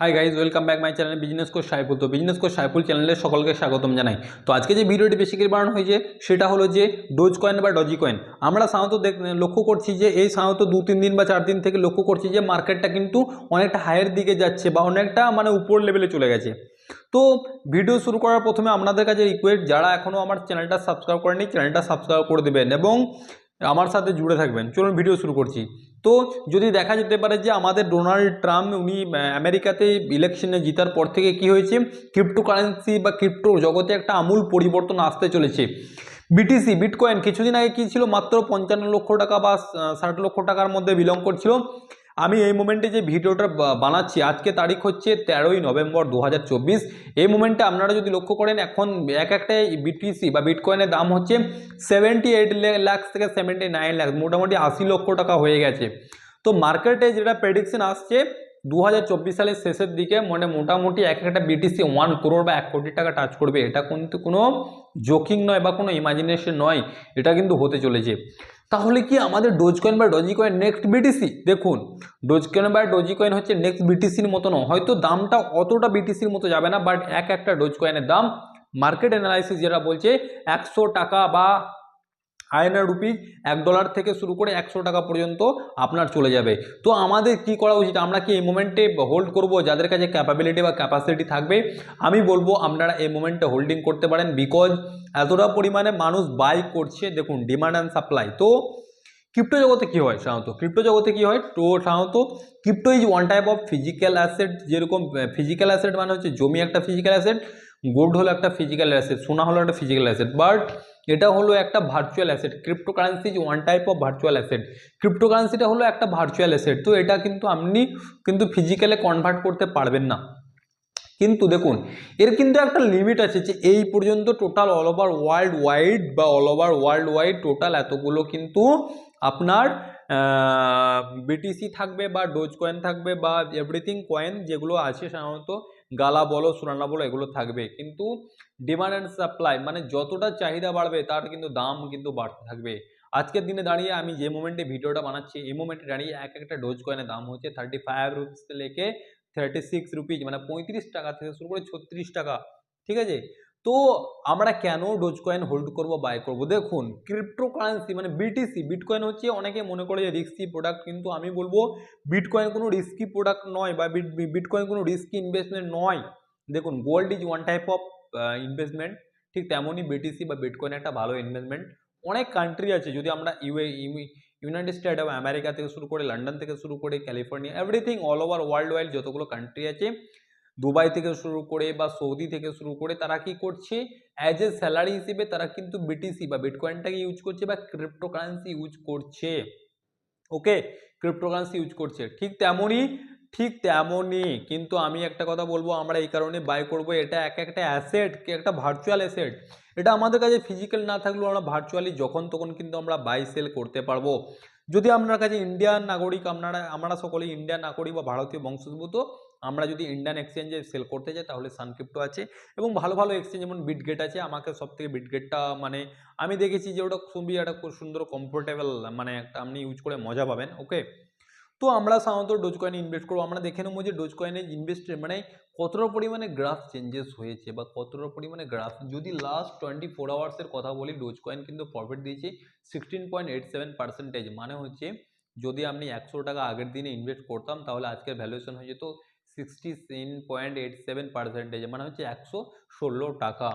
Hi guys, welcome back my channel business coach Saiful. তো business coach Saiful চ্যানেলে সকলকে স্বাগতম জানাই। তো আজকে যে ভিডিওটি বেসিক্যালি বানানো হয়েছে সেটা হলো যে ডোজ কয়েন বা ডজি কয়েন। আমরা সাধারণত লক্ষ্য করছি যে এই সাধারণত 2-3 দিন বা 4 দিন থেকে লক্ষ্য করছি যে মার্কেটটা কিন্তু অনেকটা হাইয়ের দিকে যাচ্ছে বা অনেকটা উপর লেভেলে চলে গেছে। তো ভিডিও শুরু করার প্রথমে আপনাদের কাছে রিকোয়েস্ট, যারা এখনও আমার চ্যানেলটা সাবস্ক্রাইব করেনি চ্যানেলটা সাবস্ক্রাইব করে দেবেন এবং আমার সাথে জুড়ে থাকবেন। চলুন ভিডিও শুরু করছি। তো যদি দেখা যেতে পারে যে আমাদের ডোনাল্ড ট্রাম্প উনি আমেরিকাতে ইলেকশনে জেতার পর থেকে কি হয়েছে, ক্রিপ্টোকারেন্সি বা ক্রিপ্টো জগতে একটা আমূল পরিবর্তন আসতে চলেছে। বিটিসি বিটকয়েন কিছুদিন আগে কি ছিল, মাত্র 55 লক্ষ টাকা বা 60 লক্ষ টাকার মধ্যে বিলং করছিল। আমি এই মোমেন্টে যে ভিডিওটা বানাচ্ছি, আজকে তারিখ হচ্ছে 13ই নভেম্বর 2024। এই মোমেন্টে আপনারা যদি লক্ষ্য করেন, এখন একটা বিটিসি বা বিটকয়েনের দাম হচ্ছে 78 লাখ থেকে 79 লাখ, মোটামুটি 80 লক্ষ টাকা হয়ে গেছে। তো মার্কেটে যেটা প্রেডিকশন আসছে 2024 সালের শেষের দিকে মোটামুটি একটা বিটিসি 1 করোড় বা 1 কোটি টাকা টাচ করবে। এটা কিন্তু কোনো জোকিং নয় বা কোনো ইমাজিনেশন নয়, এটা কিন্তু হতে চলেছে। তাহলে কি আমাদের ডোজ কয়েন বা ডজি কয়েন নেক্সট বিটিসি? দেখুন, ডোজ কয়েন বা ডজি কয়েন হচ্ছে নেক্সট বিটিসির মতো নয়, হয়তো দামটা অতটা বিটিসির মতো যাবে না, বাট একটা ডোজ কয়েনের দাম মার্কেট অ্যানালাইসিস যেটা বলছে 100 টাকা বা আয়নার রুপিজ $1 থেকে শুরু করে 100 টাকা পর্যন্ত আপনার চলে যাবে। তো আমাদের কি করা উচিত? আমরা কি এই মোমেন্টে হোল্ড করব? যাদের কাছে ক্যাপাবিলিটি বা ক্যাপাসিটি থাকবে, আমি বলবো আপনারা এই মোমেন্টে হোল্ডিং করতে পারেন, বিকজ এতটা পরিমাণে মানুষ বাই করছে। দেখুন, ডিমান্ড অ্যান্ড সাপ্লাই। তো ক্রিপ্টো জগতে কি হয় সাধারণত? ক্রিপ্টো জগতে কি হয়? তো সাধারণত crypto is one type of physical asset. যেরকম ফিজিক্যাল অ্যাসেট মানে হচ্ছে জমি একটা ফিজিক্যাল অ্যাসেট, গোল্ড হলো একটা ফিজিক্যাল অ্যাসেট, সোনা হলো একটা ফিজিক্যাল অ্যাসেট, বাট এটা হলো একটা virtual asset. Cryptocurrency is one type of virtual asset. ক্রিপ্টোকারেন্সিটা হলো একটা ভার্চুয়াল অ্যাসেট। তো এটা কিন্তু আপনি ফিজিক্যালে কনভার্ট করতে পারবেন না। কিন্তু দেখুন, এর কিন্তু একটা লিমিট আছে যে এই পর্যন্ত total all over world wide total এতগুলো কিন্তু আপনার বিটিসি থাকবে বা ডোজ কয়েন থাকবে বা এভরিথিং কয়েন যেগুলো আছে সাধারণত, গালা বলো সোনানা বলো, এগুলো থাকবে। কিন্তু ডিমান্ড অ্যান্ড সাপ্লাই মানে যতটা চাহিদা বাড়বে তার কিন্তু দাম কিন্তু বাড়তে থাকবে। আজকের দিনে দাঁড়িয়ে আমি যে মোমেন্টে ভিডিওটা বানাচ্ছি, এই মোমেন্টে দাঁড়িয়ে একটা ডোজ কয়েনের দাম হচ্ছে 35 রুপিস থেকে 36 রুপিজ, মানে 35 টাকা থেকে শুরু করে 36 টাকা। ঠিক আছে? তো আমরা কেন ডোজ কয়েন হোল্ড করব, বাই করব? দেখুন, ক্রিপ্টোকারেন্সি মানে বিটিসি বিটকয়েন হচ্ছে, অনেকে মনে করে যে রিস্কি প্রোডাক্ট, কিন্তু আমি বলবো বিটকয়েন কোনো রিস্কি প্রোডাক্ট নয় বা বিটকয়েন কোনো রিস্কি ইনভেস্টমেন্ট নয়। দেখুন, gold is one type of investment, ঠিক তেমনই বিটিসি বা বিটকয়েন একটা ভালো ইনভেস্টমেন্ট। অনেক কান্ট্রি আছে, যদি আমরা ইউনাইটেড স্টেট অফ আমেরিকা থেকে শুরু করে, লন্ডন থেকে শুরু করে, California, everything all over world wide যতগুলো কান্ট্রি আছে, দুবাই থেকে শুরু করে বা সৌদি থেকে শুরু করে, তারা কি করছে, অ্যাজ এ স্যালারি হিসেবে তারা কিন্তু বিটিসি বা বিটকয়েনটাকে ইউজ করছে বা ক্রিপ্টোকারেন্সি ইউজ করছে। ওকে, ক্রিপ্টোকারেন্সি ইউজ করছে। ঠিক তেমনই কিন্তু আমি একটা কথা বলবো, আমরা এই কারণে বাই করব, এটা একটা অ্যাসেট, একটা ভার্চুয়াল অ্যাসেট। এটা আমাদের কাছে ফিজিক্যাল না থাকলেও আমরা ভার্চুয়ালি যখন তখন কিন্তু আমরা বাই সেল করতে পারবো। যদি আপনার কাছে ইন্ডিয়ান নাগরিক, আমরা সকলেই ইন্ডিয়ান নাগরিক বা ভারতীয় বংশোদ্ভূত, আমরা যদি ইন্ডিয়ান এক্সচেঞ্জে সেল করতে যাই তাহলে সানক্রিপ্টো আছে এবং ভালো ভালো এক্সচেঞ্জ যেমন বিটগেট আছে। আমাকে সব থেকে বিটগেটটা আমি দেখেছি যে ওটা খুবই একটা খুব সুন্দর কমফোর্টেবল, একটা আপনি ইউজ করে মজা পাবেন। ওকে, তো আমরা সাধারণত ডোজ কয়েনে ইনভেস্ট করবো। আমরা দেখে নেবো যে ডোজ কয়েনে ইনভেস্ট কতটা পরিমাণে গ্রাফ চেঞ্জেস হয়েছে বা কতটা পরিমাণে গ্রাফ। যদি লাস্ট 24 আওয়ার্সের কথা বলি, ডোজ কয়েন কিন্তু প্রফিট দিয়েছে 16.87%। মানে হচ্ছে যদি আপনি 100 টাকা আগের দিনে ইনভেস্ট করতাম তাহলে আজকের ভ্যালুয়েশন হয়ে যেত 16.87%, মানে হচ্ছে 116 টাকা।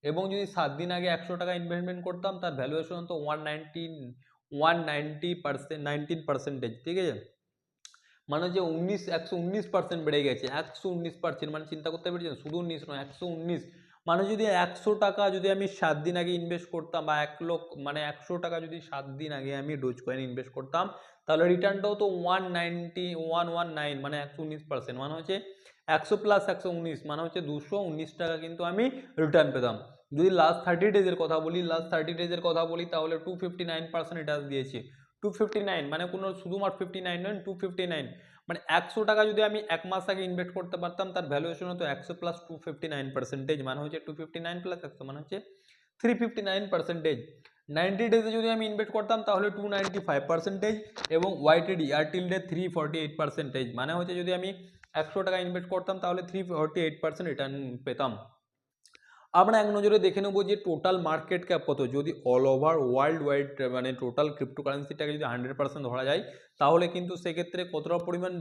এবং যদি 7 দিন আগে 100 টাকা ইনভেস্টমেন্ট করতাম, তার ভ্যালুয়েশন হতো 19%। ঠিক আছে? মানে হচ্ছে 119% বেড়ে গেছে। 119%, মানে চিন্তা করতে পেরেছেন? শুধু 19 নয়, 119। মানে যদি 100 টাকা যদি আমি 7 দিন আগে ইনভেস্ট করতাম বা 1 লক্ষ, মানে 100 টাকা যদি 7 দিন আগে আমি ডোজ কয়েন ইনভেস্ট করতাম, তাহলে রিটার্নটাও তো 119, মানে 119%, মানে হচ্ছে 100 প্লাস 119, মানে হচ্ছে 219 টাকা কিন্তু আমি রিটার্ন পেতাম। যদি লাস্ট 30 ডেজের কথা বলি তাহলে 259% রিটার্ন দিয়েছে। 259 মানে কোনো শুধুমাত্র 59 নয়, 259, মানে 100 টাকা যদি আমি 1 মাস আগে ইনভেস্ট করতে পারতাম, তার ভ্যালুয়েশন হতো 100 প্লাস 259%, মানে হচ্ছে 259 প্লাস 100 মানে হচ্ছে 359%। 90 ডেজে যদি আমি ইনভেস্ট করতাম তাহলে 295%, এবং ওয়াইটিডি আর টিল ডে 348%, মানে হচ্ছে যদি আমি 100 টাকা ইনভেস্ট করতাম তাহলে 348% রিটার্ন পেতাম। আমরা এক নজরে দেখে নেবো যে টোটাল মার্কেট ক্যাপ কত, যদি অল ওভার ওয়ার্ল্ড ওয়াইড মানে টোটাল ক্রিপ্টোকারেন্সিটাকে যদি 100% ধরা যায় তাহলে কিন্তু সেক্ষেত্রে কতটা পরিমাণ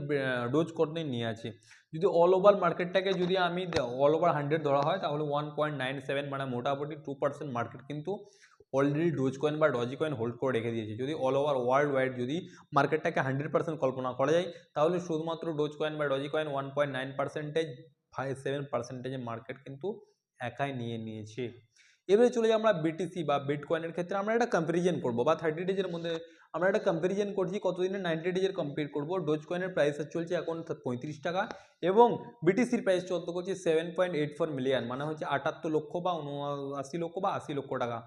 ডোজ কয়েন নিয়ে আছে। যদি অল ওভার মার্কেটটাকে যদি আমি অল ওভার 100 ধরা হয় তাহলে 1.97 মানে মোটামুটি 2% মার্কেট কিন্তু অলরেডি ডোজ কয়েন বা ডজি কয়েন হোল্ড করে রেখে দিয়েছে। যদি অল ওভার ওয়ার্ল্ড ওয়াইড যদি মার্কেটটাকে 100% কল্পনা করা যায় তাহলে শুধুমাত্র ডোজ কয়েন বা ডজি কয়েন 1.9%, 7% মার্কেট কিন্তু একাই নিয়ে নিয়েছে। এবারে চলে যাই আমরা বিটিসি বা বিটকয়েনের ক্ষেত্রে আমরা একটা কম্প্যারিজন করবো বা 30 ডেজের মধ্যে আমরা একটা কম্প্যারিজন করছি কতদিনের 90 ডেজের কম্পেয়ার করবো। ডোজ কয়েনের প্রাইস চলছে এখন 35 টাকা এবং বিটিসির প্রাইস চলতে করছে 7.84 মিলিয়ন মানে হচ্ছে 78 লক্ষ বা 79 লক্ষ বা 80 লক্ষ টাকা।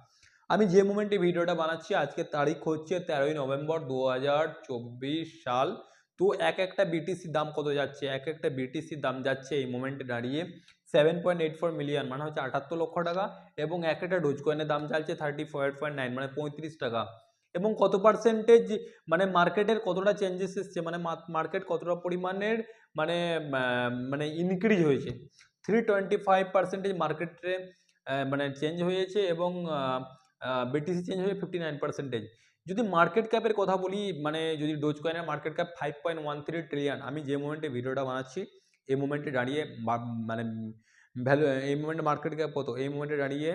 আমি যে মোমেন্টে ভিডিওটা বানাচ্ছি আজকে তারিখ হচ্ছে 13ই নভেম্বর 2024 সাল। তো একটা বিটিসির দাম কত যাচ্ছে, একটা বিটিসির দাম যাচ্ছে এই মোমেন্টে দাঁড়িয়ে 7.84 মিলিয়ন মানে হচ্ছে 78 লক্ষ টাকা এবং একটা ডোজ কয়েনের দাম চালছে 34.9 মানে 35 টাকা। এবং কত পার্সেন্টেজ মানে মার্কেটের কতটা চেঞ্জেস এসছে, মানে মার্কেট কতটা পরিমাণের মানে মানে ইনক্রিজ হয়েছে, 325% মার্কেটে মানে চেঞ্জ হয়েছে এবং বিটিসি চেঞ্জ হয়ে 59%। যদি মার্কেট ক্যাপের কথা বলি মানে যদি ডোজ কয়েনের মার্কেট ক্যাপ 5.13 ট্রিলিয়ন, আমি যে মোমেন্টে ভিডিওটা বানাচ্ছি এই মোমেন্টে দাঁড়িয়ে মানে ভ্যালু এই মোমেন্টে মার্কেট ক্যাপ কত, এই মোমেন্টে দাঁড়িয়ে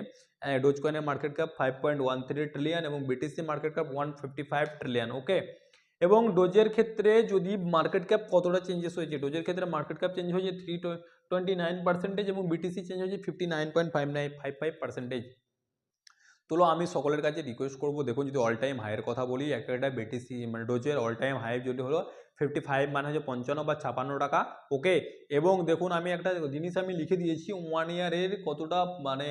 ডোজ কয়েনের মার্কেট ক্যাপ 5.13 ট্রিলিয়ন এবং বিটিসি মার্কেট ক্যাপ 155 ট্রিলিয়ন। ওকে, এবং ডোজের ক্ষেত্রে যদি মার্কেট ক্যাপ কতটা চেঞ্জেস হয়েছে, ডোজের ক্ষেত্রে মার্কেট ক্যাপ চেঞ্জ হয়েছে 329% এবং বিটিসি চেঞ্জ হয়েছে 59.55%। তো আমি সকলের কাছে রিকোয়েস্ট করবো, দেখুন যদি অল টাইম হাইয়ের কথা বলি একটা বিটিসি মানে ডোজের অল টাইম হাই যদি হলো 55 মানে হচ্ছে 55 বা 56 টাকা। ওকে, এবং দেখুন আমি একটা জিনিস আমি লিখে দিয়েছি 1 ইয়ারের কতটা মানে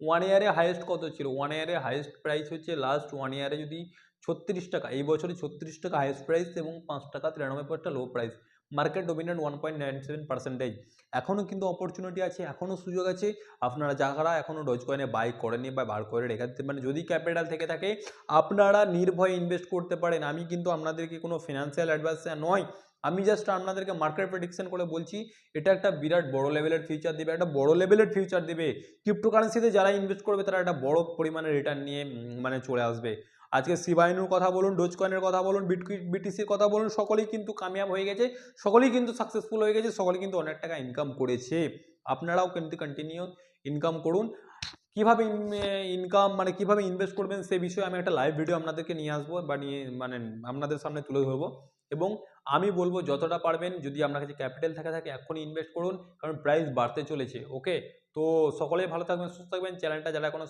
1 ইয়ারে হাইয়েস্ট কত ছিল, 1 ইয়ারে হাইয়েস্ট প্রাইস হচ্ছে লাস্ট 1 ইয়ারে যদি 36 টাকা, এই বছরে 36 টাকা হাইয়েস্ট প্রাইস এবং 5 টাকা 93 পয়সা লো প্রাইস, মার্কেট ডোমিনেন্ট 1.97%। এখনও কিন্তু অপরচুনিটি আছে, এখনও সুযোগ আছে। আপনারা যারা এখনও ডোজ কয়েনে বাই করেনি বা বার করে রেখে দিতে মানে যদি ক্যাপিটাল থেকে থাকে আপনারা নির্ভয়ে ইনভেস্ট করতে পারেন। আমি কিন্তু আপনাদেরকে কোনো ফিনান্সিয়াল অ্যাডভাইসার নয়, আমি জাস্ট আপনাদেরকে মার্কেট প্রেডিকশন করে বলছি এটা একটা বিরাট বড় লেভেলের ফিউচার দেবে, একটা বড় লেভেলের ফিউচার দেবে। ক্রিপ্টোকারেন্সিতে যারা ইনভেস্ট করবে তারা একটা বড় পরিমাণে রিটার্ন নিয়ে মানে চলে আসবে। আজকে শিবাইনুর কথা বলুন, ডোজ কয়েনের কথা বলুন, বিটিসির কথা বলুন, সকলেই কিন্তু কামিয়াব হয়ে গেছে, সকলেই কিন্তু সাকসেসফুল হয়ে গেছে, সকলেই কিন্তু অনেক টাকা ইনকাম করেছে। আপনারাও কিন্তু কন্টিনিউ ইনকাম করুন। কিভাবে ইনকাম মানে কিভাবে ইনভেস্ট করবেন সে বিষয়ে আমি একটা লাইভ ভিডিও আপনাদেরকে নিয়ে আসবো বা নিয়ে মানে আপনাদের সামনে তুলে ধরবো এবং আমি বলবো যতটা পারবেন যদি আপনার কাছে ক্যাপিটাল থাকে এখনই ইনভেস্ট করুন, কারণ প্রাইস বাড়তে চলেছে। ওকে, তো সকলেই ভালো থাকবেন, সুস্থ থাকবেন, চ্যানেলটা যারা এখনো